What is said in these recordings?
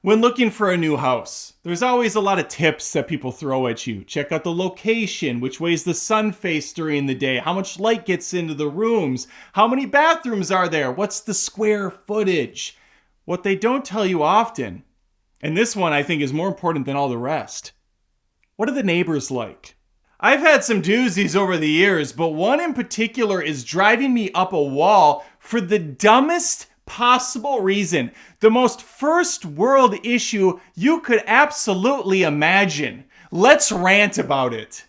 When looking for a new house, there's always a lot of tips that people throw at you. Check out the location, which way's the sun face during the day, how much light gets into the rooms, how many bathrooms are there, what's the square footage. What they don't tell you often, and this one I think is more important than all the rest, what are the neighbors like? I've had some doozies over the years, but one in particular is driving me up a wall for the dumbest possible reason. The most first world issue you could absolutely imagine. Let's rant about it.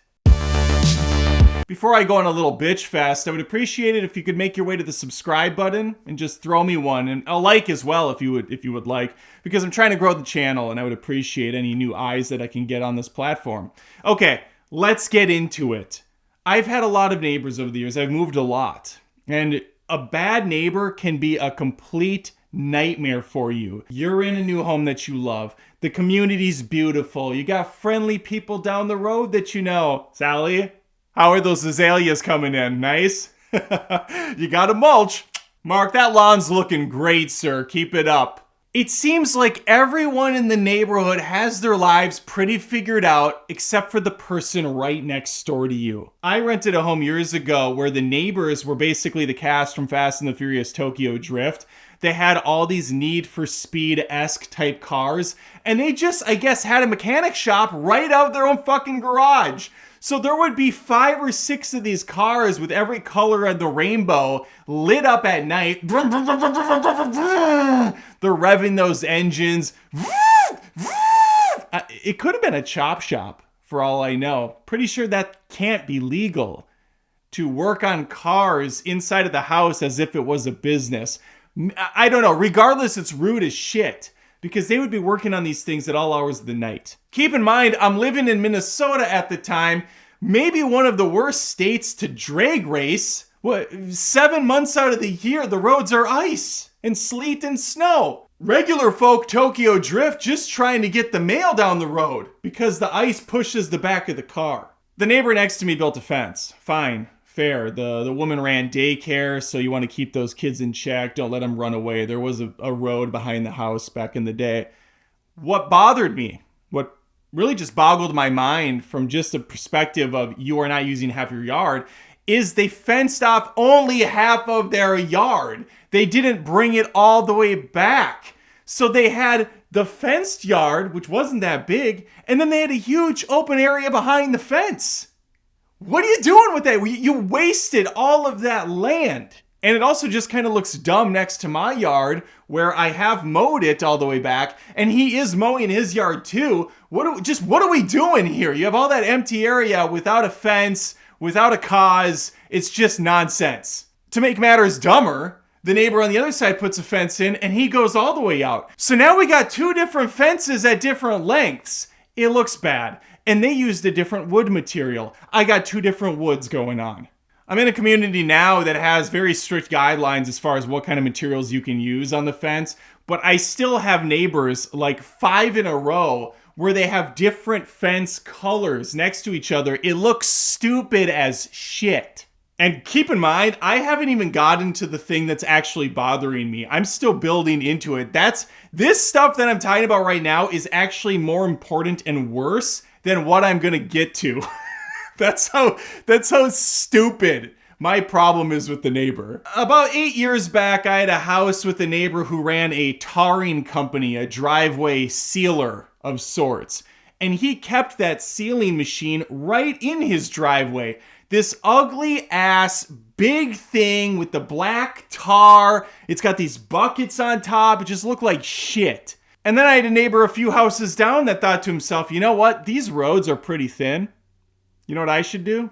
Before I go on a little bitch fest, I would appreciate it if you could make your way to the subscribe button and just throw me one, and a like as well if you would like, because I'm trying to grow the channel and I would appreciate any new eyes that I can get on this platform. Okay, let's get into it. I've had a lot of neighbors over the years. I've moved a lot, and a bad neighbor can be a complete nightmare for you. You're in a new home that you love. The community's beautiful. You got friendly people down the road that you know. Sally, how are those azaleas coming in? Nice? You gotta mulch. Mark, that lawn's looking great, sir. Keep it up. It seems like everyone in the neighborhood has their lives pretty figured out except for the person right next door to you. I rented a home years ago where the neighbors were basically the cast from Fast and the Furious Tokyo Drift. They had all these Need for Speed-esque type cars, and they just, I guess, had a mechanic shop right out of their own fucking garage. So there would be 5 or 6 of these cars with every color of the rainbow lit up at night. They're revving those engines. It could have been a chop shop for all I know. Pretty sure that can't be legal to work on cars inside of the house as if it was a business. I don't know. Regardless, it's rude as shit, because they would be working on these things at all hours of the night. Keep in mind, I'm living in Minnesota at the time, maybe one of the worst states to drag race. 7 months out of the year, the roads are ice and sleet and snow. Regular folk Tokyo Drift just trying to get the mail down the road because the ice pushes the back of the car. The neighbor next to me built a fence. Fine. Fair. The woman ran daycare, so you want to keep those kids in check. Don't let them run away. There was a road behind the house back in the day. What bothered me, what really just boggled my mind from just a perspective of you are not using half your yard, is they fenced off only half of their yard. They didn't bring it all the way back. So they had the fenced yard, which wasn't that big, and then they had a huge open area behind the fence. What are you doing with that? You wasted all of that land. And it also just kind of looks dumb next to my yard where I have mowed it all the way back, and he is mowing his yard too. What are we doing here? You have all that empty area without a fence, without a cause. It's just nonsense. To make matters dumber, the neighbor on the other side puts a fence in and he goes all the way out. So now we got 2 different fences at different lengths. It looks bad. And they used a different wood material. I got 2 different woods going on. I'm in a community now that has very strict guidelines as far as what kind of materials you can use on the fence, but I still have neighbors like 5 in a row where they have different fence colors next to each other. It looks stupid as shit. And keep in mind, I haven't even gotten to the thing that's actually bothering me. I'm still building into it. This stuff that I'm talking about right now is actually more important and worse than what I'm gonna get to. That's how stupid my problem is with the neighbor. About 8 years back, I had a house with a neighbor who ran a tarring company, a driveway sealer of sorts. And he kept that sealing machine right in his driveway. This ugly ass big thing with the black tar. It's got these buckets on top. It just looked like shit. And then I had a neighbor a few houses down that thought to himself, you know what? These roads are pretty thin. You know what I should do?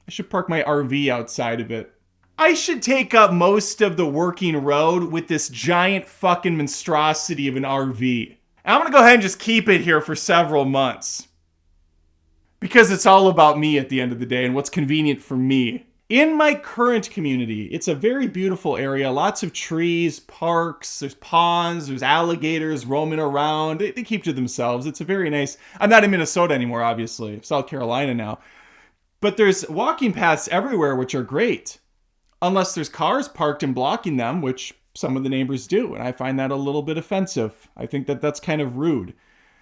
I should park my RV outside of it. I should take up most of the working road with this giant fucking monstrosity of an RV. And I'm going to go ahead and just keep it here for several months. Because it's all about me at the end of the day and what's convenient for me. In my current community, it's a very beautiful area. Lots of trees, parks, there's ponds, there's alligators roaming around. They keep to themselves. It's a very nice... I'm not in Minnesota anymore, obviously. South Carolina now. But there's walking paths everywhere, which are great. Unless there's cars parked and blocking them, which some of the neighbors do, and I find that a little bit offensive. I think that that's kind of rude.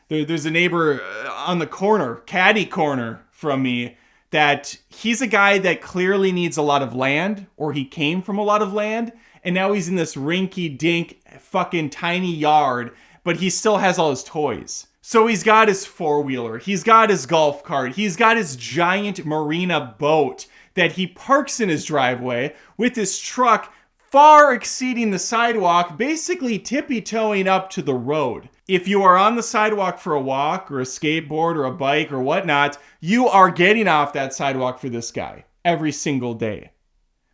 There's a neighbor on the corner, caddy corner from me, that he's a guy that clearly needs a lot of land, or he came from a lot of land, and now he's in this rinky-dink fucking tiny yard, but he still has all his toys. So he's got his four-wheeler, he's got his golf cart, he's got his giant marina boat that he parks in his driveway with his truck far exceeding the sidewalk, basically tippy-toeing up to the road. If you are on the sidewalk for a walk or a skateboard or a bike or whatnot, you are getting off that sidewalk for this guy every single day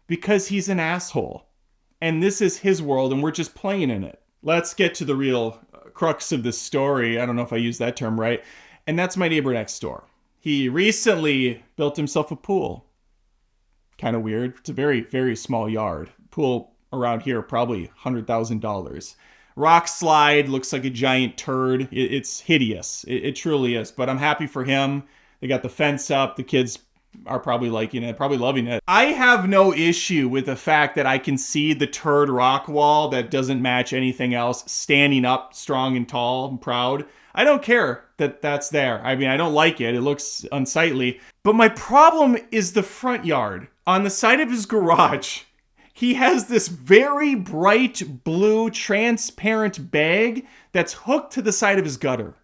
because he's an asshole. And this is his world and we're just playing in it. Let's get to the real crux of this story. I don't know if I used that term right. And that's my neighbor next door. He recently built himself a pool. Kind of weird. It's a very, very small yard. Pool around here, probably $100,000. Rock slide, looks like a giant turd. It's hideous. It truly is. But I'm happy for him. They got the fence up. The kids are probably liking it, probably loving it. I have no issue with the fact that I can see the turd rock wall that doesn't match anything else standing up strong and tall and proud. I don't care that that's there. I mean, I don't like it. It looks unsightly. But my problem is the front yard. On the side of his garage, he has this very bright blue transparent bag that's hooked to the side of his gutter.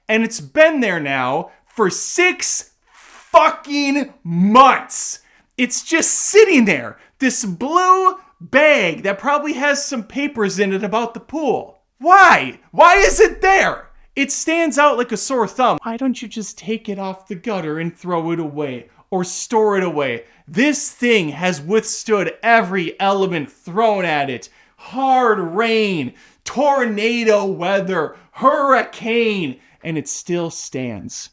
And it's been there now for 6 fucking months. It's just sitting there. This blue bag that probably has some papers in it about the pool. Why? Why is it there? It stands out like a sore thumb. Why don't you just take it off the gutter and throw it away? Or store it away? This thing has withstood every element thrown at it. Hard rain, tornado weather, hurricane, and it still stands.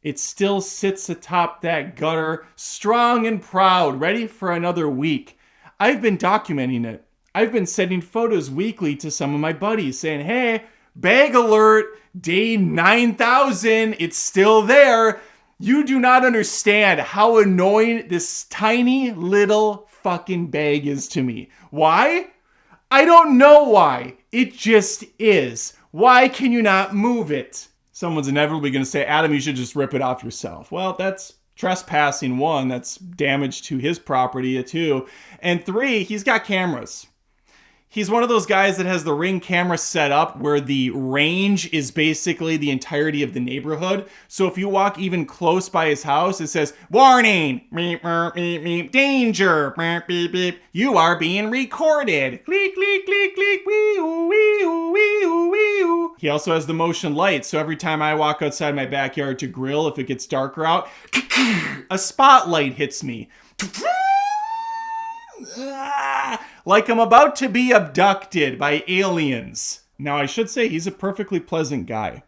It still sits atop that gutter, strong and proud, ready for another week. I've been documenting it. I've been sending photos weekly to some of my buddies saying, hey, bag alert, day 9,000, it's still there. You do not understand how annoying this tiny little fucking bag is to me. Why? I don't know why. It just is. Why can you not move it? Someone's inevitably going to say, Adam, you should just rip it off yourself. Well, that's trespassing, 1. That's damage to his property, 2. And 3, he's got cameras. He's one of those guys that has the Ring camera set up where the range is basically the entirety of the neighborhood. So if you walk even close by his house, it says, warning, beep, beep, beep, danger, beep, beep, beep. You are being recorded. Click, click, click, click, wee-oo, wee-oo, wee-oo, wee-oo. He also has the motion light. So every time I walk outside my backyard to grill, if it gets darker out, a spotlight hits me. Like I'm about to be abducted by aliens. Now, I should say he's a perfectly pleasant guy.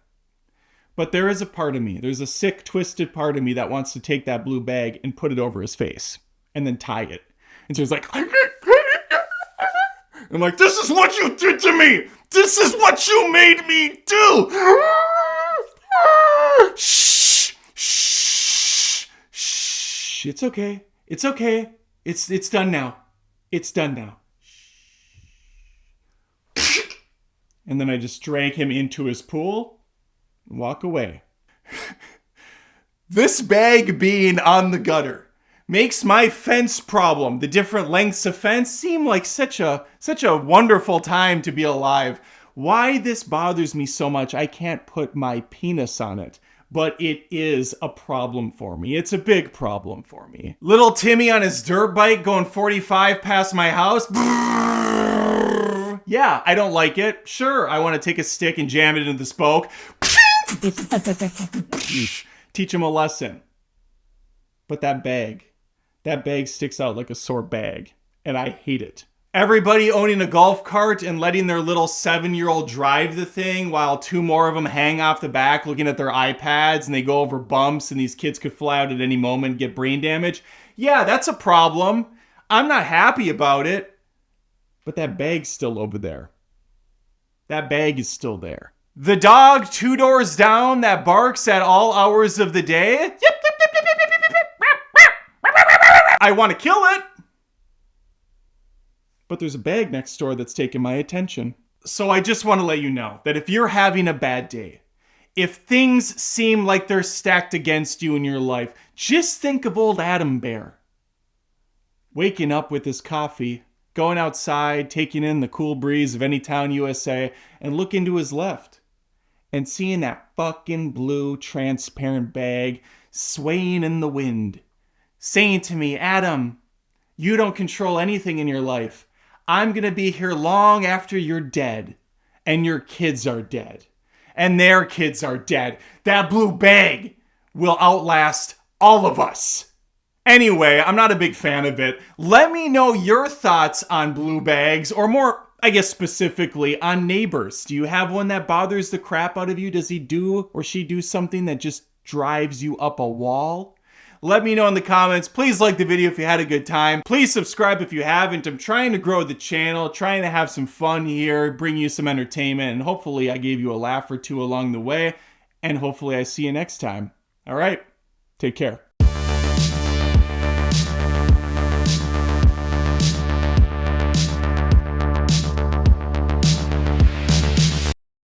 But there is a part of me, there's a sick, twisted part of me that wants to take that blue bag and put it over his face and then tie it. And so he's like, I'm like, this is what you did to me. This is what you made me do. Shh, shh, shh. It's okay. It's okay. It's done now. It's done now. And then I just drag him into his pool and walk away. This bag being on the gutter makes my fence problem, the different lengths of fence, seem like such a wonderful time to be alive. Why this bothers me so much, I can't put my penis on it. But it is a problem for me. It's a big problem for me. Little Timmy on his dirt bike going 45 past my house. Yeah, I don't like it. Sure, I want to take a stick and jam it into the spoke. Teach him a lesson. But that bag sticks out like a sore bag. And I hate it. Everybody owning a golf cart and letting their little 7-year-old drive the thing while 2 more of them hang off the back looking at their iPads and they go over bumps and these kids could fly out at any moment and get brain damage. Yeah, that's a problem. I'm not happy about it. But that bag's still over there. That bag is still there. The dog 2 doors down that barks at all hours of the day. I want to kill it. but there's a bag next door that's taking my attention. So I just want to let you know that if you're having a bad day, if things seem like they're stacked against you in your life, just think of old Adam Bear. Waking up with his coffee, going outside, taking in the cool breeze of Anytown, USA, and looking to his left and seeing that fucking blue transparent bag swaying in the wind, saying to me, Adam, you don't control anything in your life. I'm going to be here long after you're dead, and your kids are dead, and their kids are dead. That blue bag will outlast all of us. Anyway, I'm not a big fan of it. Let me know your thoughts on blue bags, or more, I guess specifically, on neighbors. Do you have one that bothers the crap out of you? Does he do or she do something that just drives you up a wall? Let me know in the comments. Please like the video if you had a good time. Please subscribe if you haven't. I'm trying to grow the channel, trying to have some fun here, bring you some entertainment, and hopefully I gave you a laugh or two along the way, and hopefully I see you next time. All right, take care.